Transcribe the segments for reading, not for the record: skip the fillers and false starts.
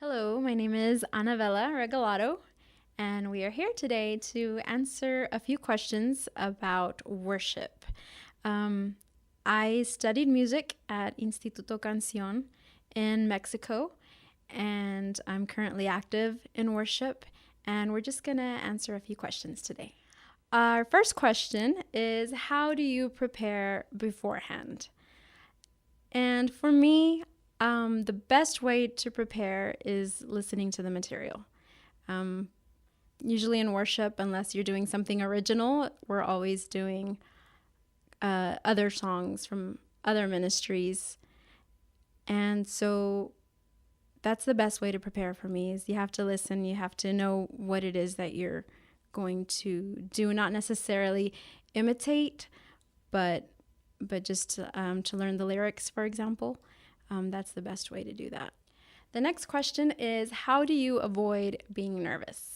Hello, my name is Anavella Regalado, and we are here today to answer a few questions about worship. Um, I studied music at Instituto Canción in Mexico, and I'm currently active in worship, and we're just going to answer a few questions today. Our first question is, how do you prepare beforehand? And for me, the best way to prepare is listening to the material. Um, Usually in worship, unless you're doing something original, we're always doing other songs from other ministries. And so that's the best way to prepare for me is you have to listen. You have to know what it is that you're going to do, not necessarily imitate, but just to learn the lyrics, for example. That's the best way to do that. The next question is, how do you avoid being nervous?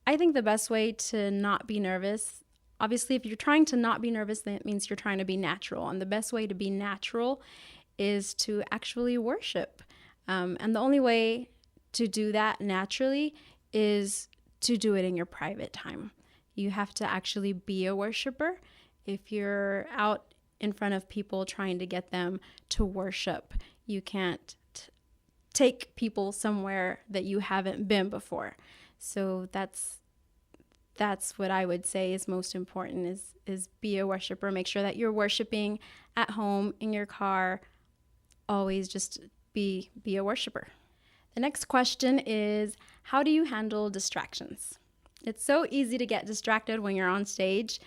I think the best way to not be nervous, obviously, if you're trying to not be nervous, that means you're trying to be natural. And the best way to be natural is to actually worship. And the only way to do that naturally is to do it in your private time. You have to actually be a worshiper. If you're out in front of people trying to get them to worship, you can't take people somewhere that you haven't been before. So that's what I would say is most important is be a worshiper. Make sure that you're worshiping at home, in your car. Always just be a worshiper. The next question is, how do you handle distractions? It's so easy to get distracted when you're on stage.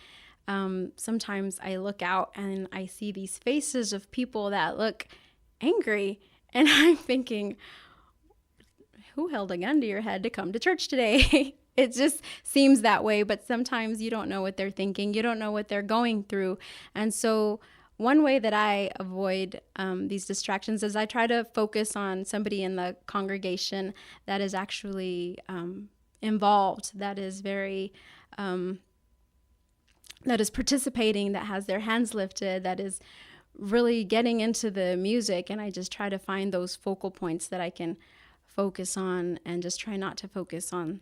Sometimes I look out and I see these faces of people that look angry, and I'm thinking, who held a gun to your head to come to church today? It just seems that way, but sometimes you don't know what they're thinking. You don't know what they're going through. And so one way that I avoid these distractions is I try to focus on somebody in the congregation that is actually involved, that is very... that is participating, that has their hands lifted, that is really getting into the music. And I just try to find those focal points that I can focus on and just try not to focus on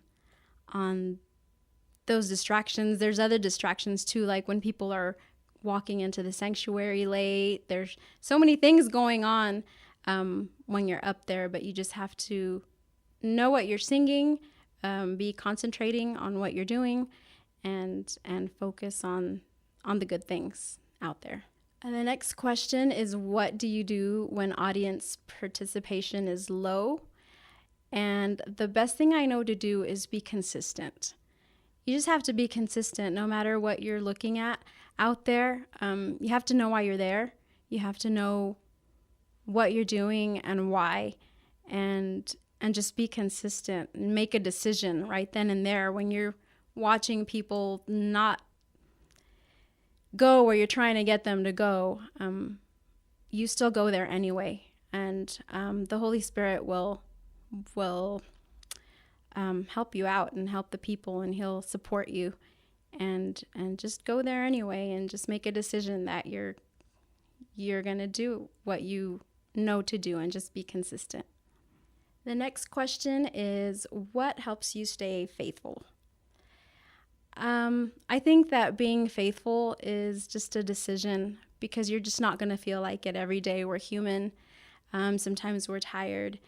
those distractions. There's other distractions too, like when people are walking into the sanctuary late. There's so many things going on when you're up there, but you just have to know what you're singing, be concentrating on what you're doing, and focus on the good things out there. And the next question is, what do you do when audience participation is low? And the best thing I know to do is be consistent. You just have to be consistent no matter what you're looking at out there. You have to know why you're there. You have to know what you're doing and why, and just be consistent and make a decision right then and there. When you're watching people not go where you're trying to get them to go, you still go there anyway, and the Holy Spirit will help you out and help the people, and He'll support you, and just go there anyway, and just make a decision that you're gonna do what you know to do, and just be consistent. The next question is, what helps you stay faithful? I think that being faithful is just a decision, because you're just not going to feel like it every day. We're human. Sometimes we're tired.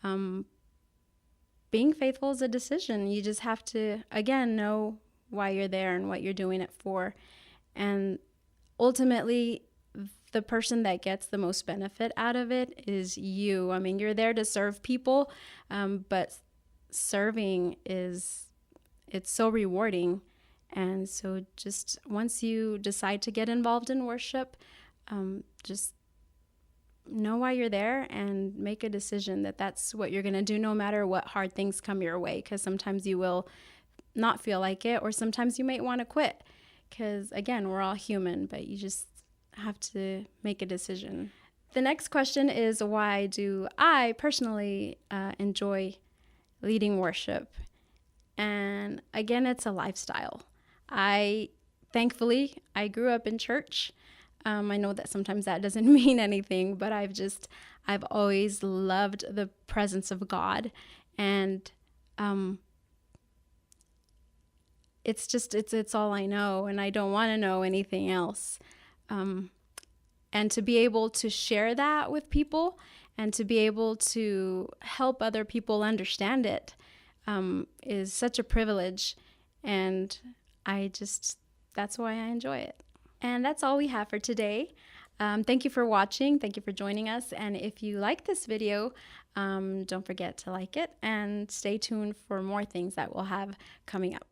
Being faithful is a decision. You just have to, again, know why you're there and what you're doing it for. And ultimately, the person that gets the most benefit out of it is you. I mean, you're there to serve people, but serving it's so rewarding. And so just once you decide to get involved in worship, just know why you're there and make a decision that that's what you're going to do, no matter what hard things come your way. Because sometimes you will not feel like it, or sometimes you might want to quit. Because again, we're all human, but you just have to make a decision. The next question is, why do I personally enjoy leading worship? And again, it's a lifestyle. Thankfully, I grew up in church. I know that sometimes that doesn't mean anything, but I've always loved the presence of God. And it's all I know, and I don't want to know anything else. And to be able to share that with people and to be able to help other people understand it is such a privilege. And that's why I enjoy it. And that's all we have for today. Thank you for watching. Thank you for joining us. And if you like this video, don't forget to like it and stay tuned for more things that we'll have coming up.